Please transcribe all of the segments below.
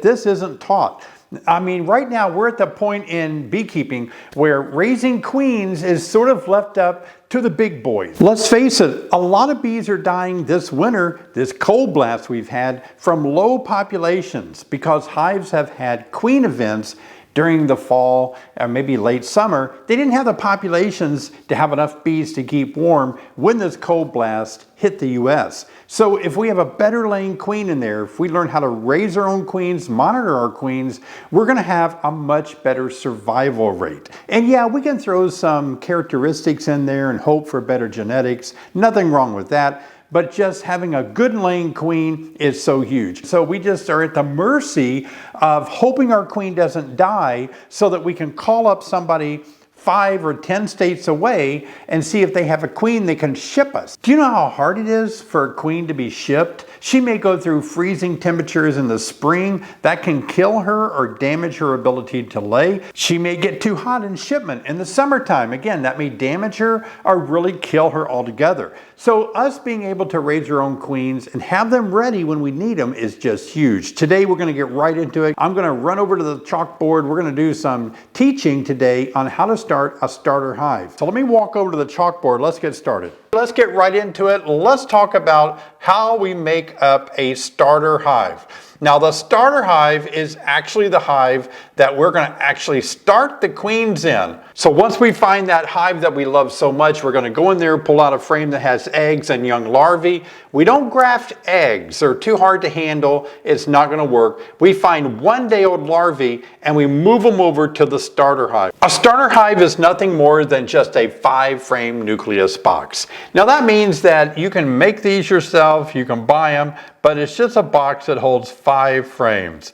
This isn't taught. I mean, right now we're at the point in beekeeping where raising queens is sort of left up to the big boys. Let's face it, a lot of bees are dying this winter, this cold blast we've had, from low populations because hives have had queen events during the fall or maybe late summer. They didn't have the populations to have enough bees to keep warm when this cold blast hit the US. So if we have a better laying queen in there, if we learn how to raise our own queens, monitor our queens, we're gonna have a much better survival rate. And yeah, we can throw some characteristics in there and hope for better genetics. Nothing wrong with that. But just having a good laying queen is so huge. So we just are at the mercy of hoping our queen doesn't die so that we can call up somebody 5 or 10 states away and see if they have a queen they can ship us. Do you know how hard it is for a queen to be shipped? She may go through freezing temperatures in the spring that can kill her or damage her ability to lay. She may get too hot in shipment in the summertime. Again, that may damage her or really kill her altogether. So us being able to raise our own queens and have them ready when we need them is just huge. Today we're going to get right into it. I'm going to run over to the chalkboard. We're going to do some teaching today on how to start a starter hive. So let me walk over to the chalkboard. Let's get started. Let's get right into it. Let's talk about how we make up a starter hive. Now the starter hive is actually the hive that we're going to actually start the queens in. So once we find that hive that we love so much, we're going to go in there, pull out a frame that has eggs and young larvae. We don't graft eggs. They're too hard to handle. It's not going to work. We find 1-day-old larvae and we move them over to the starter hive. A starter hive is nothing more than just a 5-frame nucleus box. Now that means that you can make these yourself, you can buy them, but it's just a box that holds 5 frames.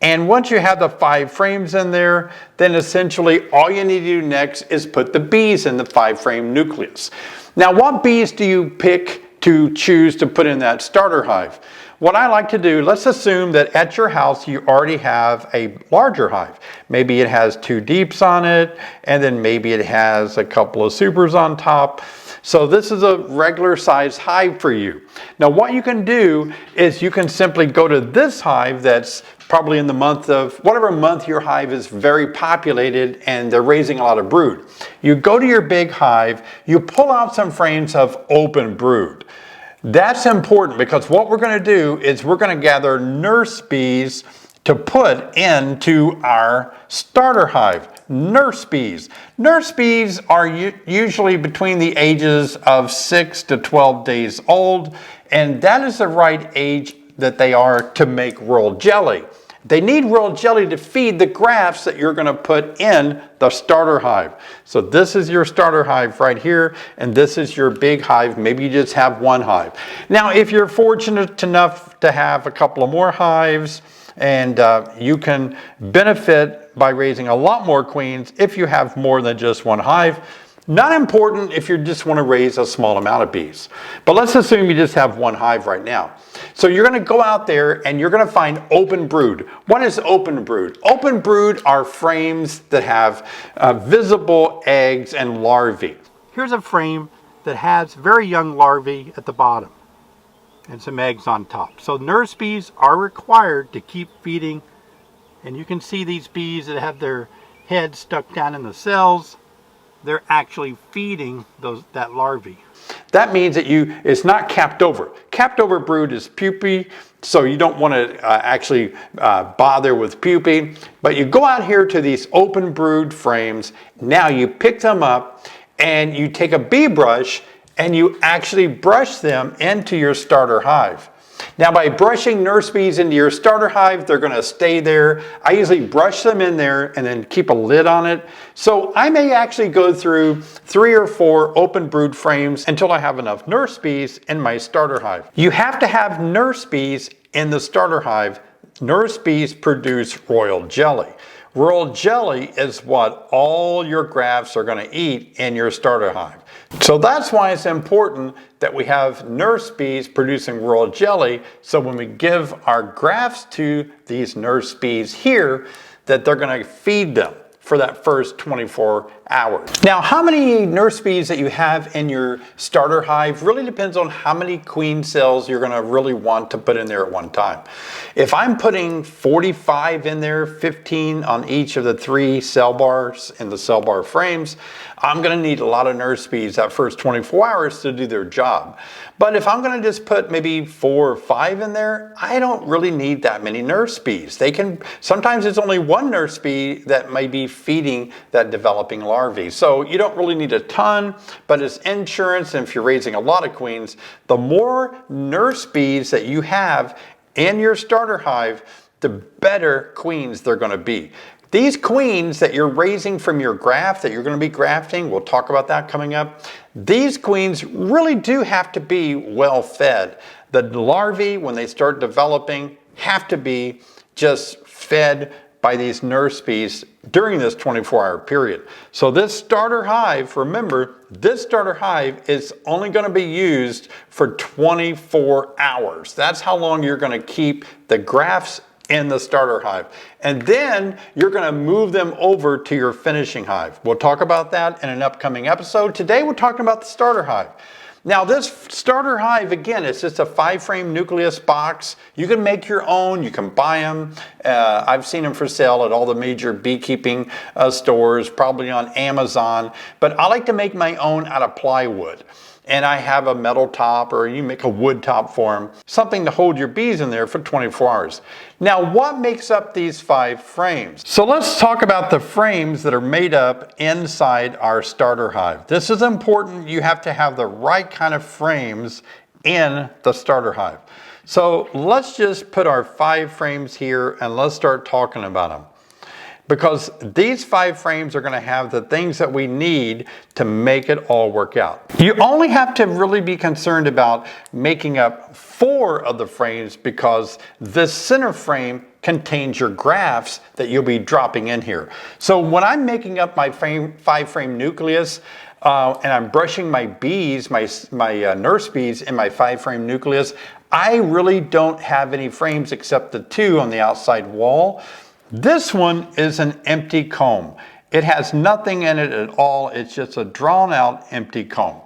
And once you have the 5 frames in there, then essentially all you need to do next is put the bees in the 5-frame nucleus. Now what bees do you pick to choose to put in that starter hive? What I like to do, let's assume that at your house you already have a larger hive. Maybe it has 2 deeps on it, and then maybe it has a couple of supers on top. So this is a regular size hive for you. Now what you can do is you can simply go to this hive that's probably in the month of, whatever month your hive is very populated and they're raising a lot of brood. You go to your big hive, you pull out some frames of open brood. That's important because what we're going to do is we're going to gather nurse bees to put into our starter hive. Nurse bees. Nurse bees are usually between the ages of 6 to 12 days old, and that is the right age that they are to make royal jelly. They need royal jelly to feed the grafts that you're going to put in the starter hive. So this is your starter hive right here, and this is your big hive. Maybe you just have 1 hive. Now, if you're fortunate enough to have a couple of more hives, and you can benefit by raising a lot more queens if you have more than just 1 hive. Not important if you just want to raise a small amount of bees. But let's assume you just have 1 hive right now. So you're going to go out there and you're going to find open brood. What is open brood? Open brood are frames that have visible eggs and larvae. Here's a frame that has very young larvae at the bottom and some eggs on top. So nurse bees are required to keep feeding, and you can see these bees that have their heads stuck down in the cells. They're actually feeding that larvae. That means that it's not capped over. Capped over brood is pupae, so you don't want to actually bother with pupae. But you go out here to these open brood frames. Now you pick them up and you take a bee brush and you actually brush them into your starter hive. Now by brushing nurse bees into your starter hive, they're going to stay there. I usually brush them in there and then keep a lid on it. So I may actually go through 3 or 4 open brood frames until I have enough nurse bees in my starter hive. You have to have nurse bees in the starter hive. Nurse bees produce royal jelly. Royal jelly is what all your grafts are going to eat in your starter hive. So that's why it's important that we have nurse bees producing royal jelly, so when we give our grafts to these nurse bees here, that they're going to feed them. for that first 24 hours. Now, how many nurse bees that you have in your starter hive really depends on how many queen cells you're gonna really want to put in there at one time. If I'm putting 45 in there, 15 on each of the 3 cell bars in the cell bar frames, I'm gonna need a lot of nurse bees that first 24 hours to do their job. But if I'm gonna just put maybe 4 or 5 in there, I don't really need that many nurse bees. Sometimes it's only 1 nurse bee that may be feeding that developing larvae. So you don't really need a ton, but it's insurance. And if you're raising a lot of queens, the more nurse bees that you have in your starter hive, the better queens they're gonna be. These queens that you're raising from your graft, that you're going to be grafting, we'll talk about that coming up, these queens really do have to be well fed. The larvae, when they start developing, have to be just fed by these nurse bees during this 24-hour period. So this starter hive, remember, this starter hive is only going to be used for 24 hours. That's how long you're going to keep the grafts in the starter hive. And then you're gonna move them over to your finishing hive. We'll talk about that in an upcoming episode. Today we're talking about the starter hive. Now this starter hive, again, it's just a 5-frame nucleus box. You can make your own, you can buy them. I've seen them for sale at all the major beekeeping stores, probably on Amazon, but I like to make my own out of plywood. And I have a metal top, or you make a wood top for them, something to hold your bees in there for 24 hours. Now, what makes up these 5 frames? So let's talk about the frames that are made up inside our starter hive. This is important. You have to have the right kind of frames in the starter hive. So let's just put our 5 frames here and let's start talking about them. Because these 5 frames are going to have the things that we need to make it all work out. You only have to really be concerned about making up 4 of the frames, because this center frame contains your grafts that you'll be dropping in here. So when I'm making up my 5-frame nucleus, and I'm brushing my bees, my nurse bees in my 5-frame nucleus, I really don't have any frames except the 2 on the outside wall. This one is an empty comb. It has nothing in it at all. It's just a drawn out empty comb.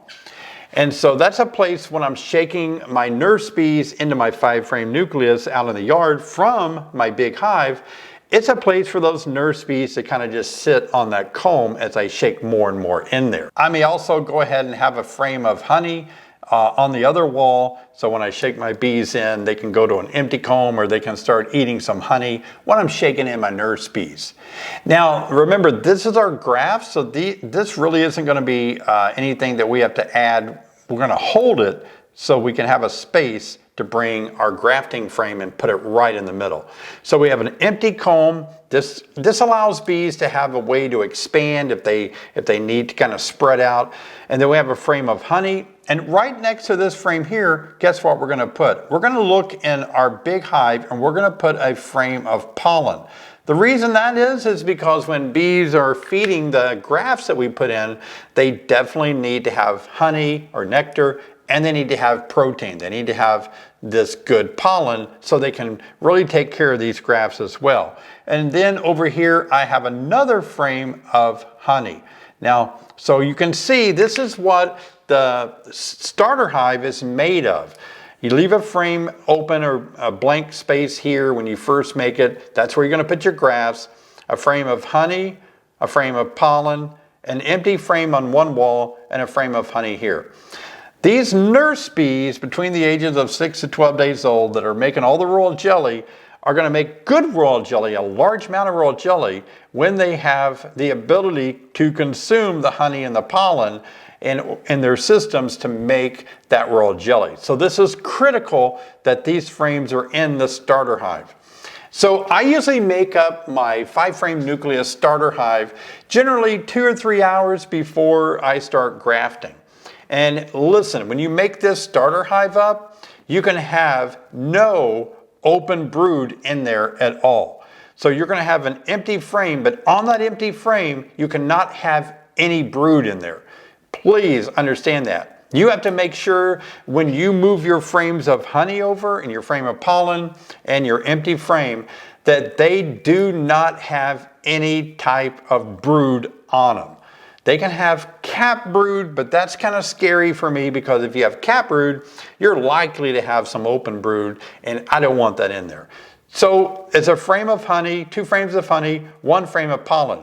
And so that's a place when I'm shaking my nurse bees into my 5-frame nucleus out in the yard from my big hive, it's a place for those nurse bees to kind of just sit on that comb as I shake more and more in there. I may also go ahead and have a frame of honey on the other wall, so when I shake my bees in, they can go to an empty comb, or they can start eating some honey when I'm shaking in my nurse bees. Now remember, this is our graft, so this really isn't going to be anything that we have to add. We're going to hold it so we can have a space to bring our grafting frame and put it right in the middle. So we have an empty comb. This allows bees to have a way to expand if they need to kind of spread out. And then we have a frame of honey. And right next to this frame here, guess what we're going to put? We're going to look in our big hive and we're going to put a frame of pollen. The reason that is because when bees are feeding the grafts that we put in, they definitely need to have honey or nectar, and they need to have protein. They need to have this good pollen so they can really take care of these grafts as well. And then over here, I have another frame of honey. Now, so you can see this is what the starter hive is made of. You leave a frame open or a blank space here when you first make it. That's where you're going to put your grafts. A frame of honey, a frame of pollen, an empty frame on one wall, and a frame of honey here. These nurse bees between the ages of 6 to 12 days old that are making all the royal jelly are going to make good royal jelly, a large amount of royal jelly, when they have the ability to consume the honey and the pollen in their systems to make that royal jelly. So this is critical that these frames are in the starter hive. So I usually make up my 5-frame nucleus starter hive generally 2 or 3 hours before I start grafting. And listen, when you make this starter hive up, you can have no open brood in there at all. So you're going to have an empty frame, but on that empty frame, you cannot have any brood in there. Please understand that. You have to make sure when you move your frames of honey over and your frame of pollen and your empty frame that they do not have any type of brood on them. They can have cap brood, but that's kind of scary for me because if you have cap brood, you're likely to have some open brood, and I don't want that in there. So it's a frame of honey, 2 frames of honey, 1 frame of pollen.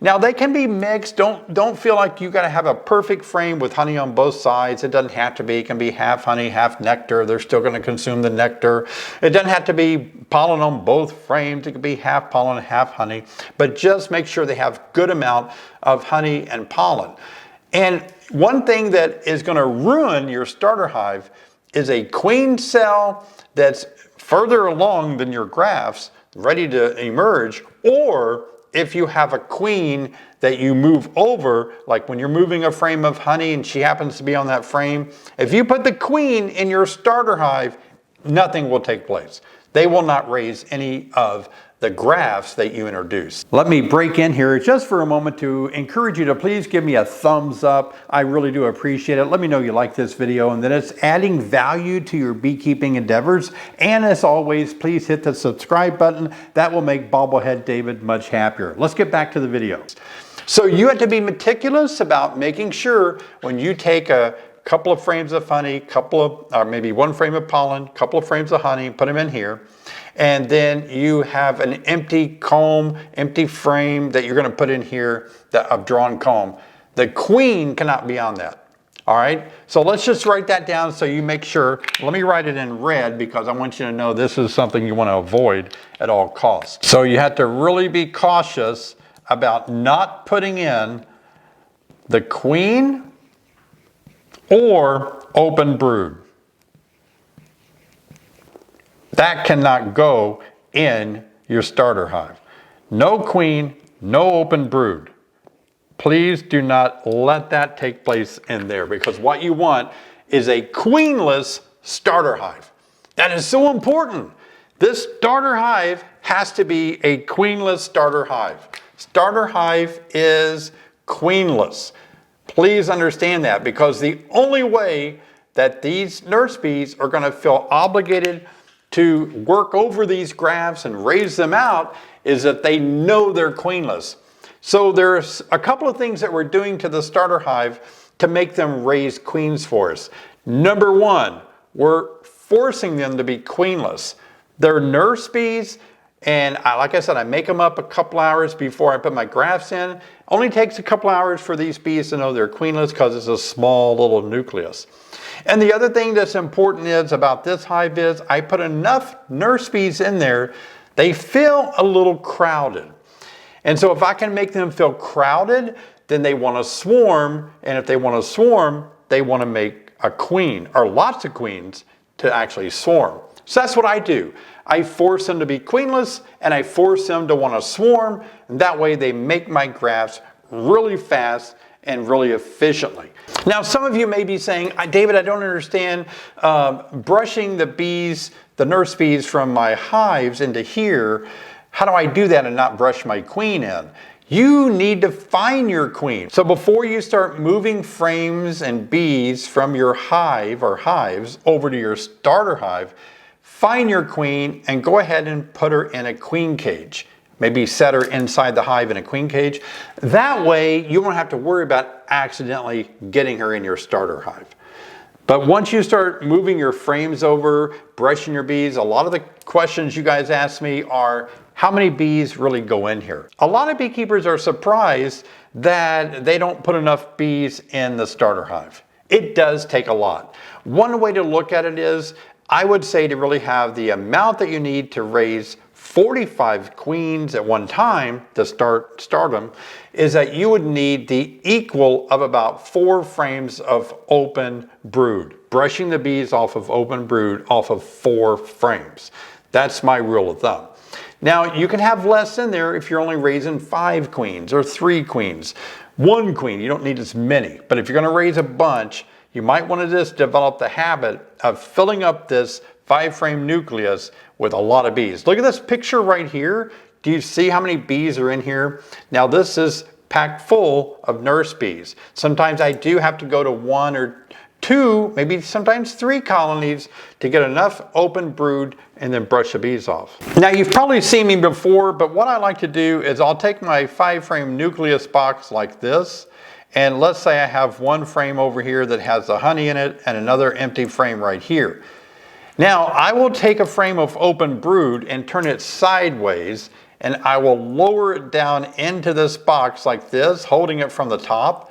Now they can be mixed. Don't feel like you got to have a perfect frame with honey on both sides. It doesn't have to be. It can be half honey, half nectar. They're still going to consume the nectar. It doesn't have to be pollen on both frames. It could be half pollen, half honey. But just make sure they have good amount of honey and pollen. And one thing that is going to ruin your starter hive is a queen cell that's further along than your grafts, ready to emerge, or if you have a queen that you move over, like when you're moving a frame of honey and she happens to be on that frame, if you put the queen in your starter hive, nothing will take place. They will not raise any of the grafts that you introduce. Let me break in here just for a moment to encourage you to please give me a thumbs up. I really do appreciate it. Let me know you like this video and that it's adding value to your beekeeping endeavors. And as always, please hit the subscribe button. That will make Bobblehead David much happier. Let's get back to the video. So you have to be meticulous about making sure when you take a couple of frames of honey, or maybe 1 frame of pollen, couple of frames of honey, put them in here. And then you have an empty comb, empty frame that you're going to put in here, of drawn comb. The queen cannot be on that. All right. So let's just write that down so you make sure. Let me write it in red because I want you to know this is something you want to avoid at all costs. So you have to really be cautious about not putting in the queen or open brood. That cannot go in your starter hive. No queen, no open brood. Please do not let that take place in there because what you want is a queenless starter hive. That is so important. This starter hive has to be a queenless starter hive. Starter hive is queenless. Please understand that because the only way that these nurse bees are going to feel obligated to work over these grafts and raise them out is that they know they're queenless. So there's a couple of things that we're doing to the starter hive to make them raise queens for us. Number 1, we're forcing them to be queenless. They're nurse bees, and like I said, I make them up a couple hours before I put my grafts in. Only takes a couple hours for these bees to know they're queenless because it's a small little nucleus. And the other thing that's important is about this hive is I put enough nurse bees in there, they feel a little crowded. And so if I can make them feel crowded, then they want to swarm. And if they want to swarm, they want to make a queen or lots of queens to actually swarm. So that's what I do. I force them to be queenless and I force them to want to swarm. And that way they make my grafts really fast and really efficiently. Now, some of you may be saying, David, I don't understand brushing the bees, the nurse bees from my hives into here. How do I do that and not brush my queen in? You need to find your queen. So before you start moving frames and bees from your hive or hives over to your starter hive, find your queen and go ahead and put her in a queen cage. Maybe set her inside the hive in a queen cage. That way you won't have to worry about accidentally getting her in your starter hive. But once you start moving your frames over, brushing your bees, a lot of the questions you guys ask me are, how many bees really go in here? A lot of beekeepers are surprised that they don't put enough bees in the starter hive. It does take a lot. One way to look at it is, I would say to really have the amount that you need to raise 45 queens at one time to start them, is that you would need the equal of about 4 frames of open brood. Brushing the bees off of open brood off of 4 frames. That's my rule of thumb. Now, you can have less in there if you're only raising 5 queens or 3 queens. 1 queen, you don't need as many. But if you're going to raise a bunch, you might want to just develop the habit of filling up this 5-frame nucleus with a lot of bees. Look at this picture right here. Do you see how many bees are in here? Now this is packed full of nurse bees. Sometimes I do have to go to 1 or 2, maybe sometimes 3 colonies to get enough open brood and then brush the bees off. Now you've probably seen me before, but what I like to do is I'll take my 5-frame nucleus box like this, and let's say I have one frame over here that has the honey in it and another empty frame right here. Now I will take a frame of open brood and turn it sideways, and I will lower it down into this box like this, holding it from the top.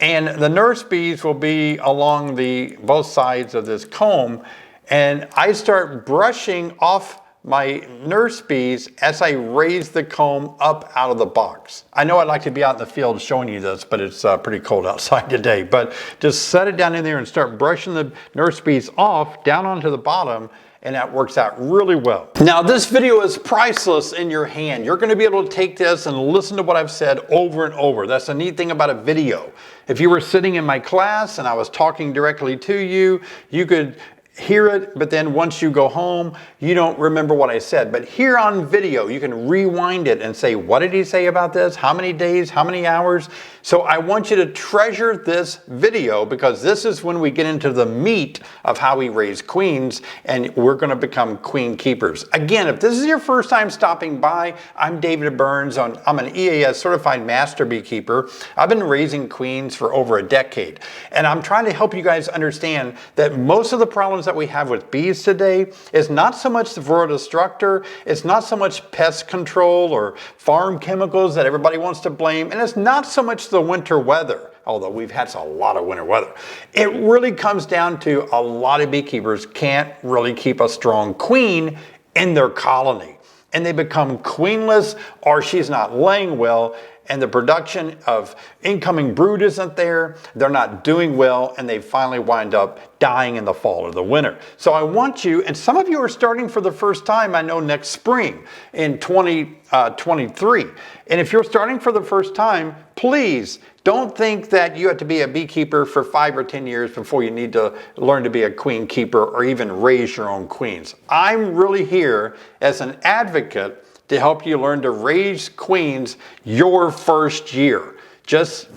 And the nurse bees will be along both sides of this comb, and I start brushing off my nurse bees as I raise the comb up out of the box. I know I'd like to be out in the field showing you this, but it's pretty cold outside today. But just set it down in there and start brushing the nurse bees off down onto the bottom, and that works out really well. Now this video is priceless in your hand. You're gonna be able to take this and listen to what I've said over and over. That's the neat thing about a video. If you were sitting in my class and I was talking directly to you, you could hear it, but then once you go home, you don't remember what I said. But here on video, you can rewind it and say, what did he say about this? How many days? How many hours? So I want you to treasure this video, because this is when we get into the meat of how we raise queens, and we're going to become queen keepers. Again, if this is your first time stopping by, I'm David Burns. I'm an EAS Certified Master Beekeeper. I've been raising queens for over a decade, and I'm trying to help you guys understand that most of the problems that we have with bees today is not so much the Varroa destructor, it's not so much pest control or farm chemicals that everybody wants to blame, and it's not so much the winter weather, although we've had a lot of winter weather. It really comes down to a lot of beekeepers can't really keep a strong queen in their colony, and they become queenless, or she's not laying well, and the production of incoming brood isn't there, they're not doing well, and they finally wind up dying in the fall or the winter. So I want you, and some of you are starting for the first time, I know, next spring in 2023. And if you're starting for the first time, please don't think that you have to be a beekeeper for 5 or 10 years before you need to learn to be a queen keeper or even raise your own queens. I'm really here as an advocate to help you learn to raise queens your first year. Just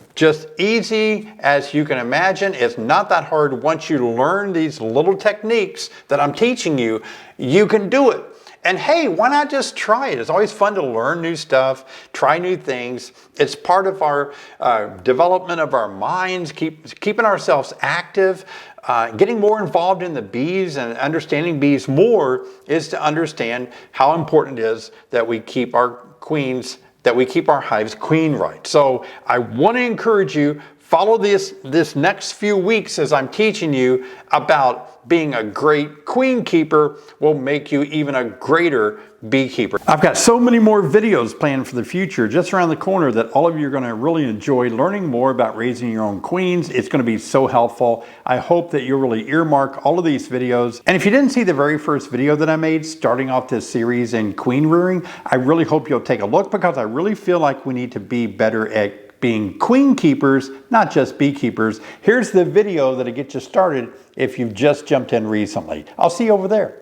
easy as you can imagine. It's not that hard. Once you learn these little techniques that I'm teaching you, you can do it. And hey, why not just try it? It's always fun to learn new stuff, try new things. It's part of our development of our minds, keeping ourselves active. Getting more involved in the bees and understanding bees more is to understand how important it is that we keep our queens, that we keep our hives queen right. So I want to encourage you, follow this next few weeks as I'm teaching you about being a great queen keeper will make you even a greater beekeeper. I've got so many more videos planned for the future just around the corner that all of you are going to really enjoy learning more about raising your own queens. It's going to be so helpful. I hope that you'll really earmark all of these videos. And if you didn't see the very first video that I made starting off this series in queen rearing, I really hope you'll take a look, because I really feel like we need to be better at being queen keepers, not just beekeepers. Here's the video that'll get you started if you've just jumped in recently. I'll see you over there.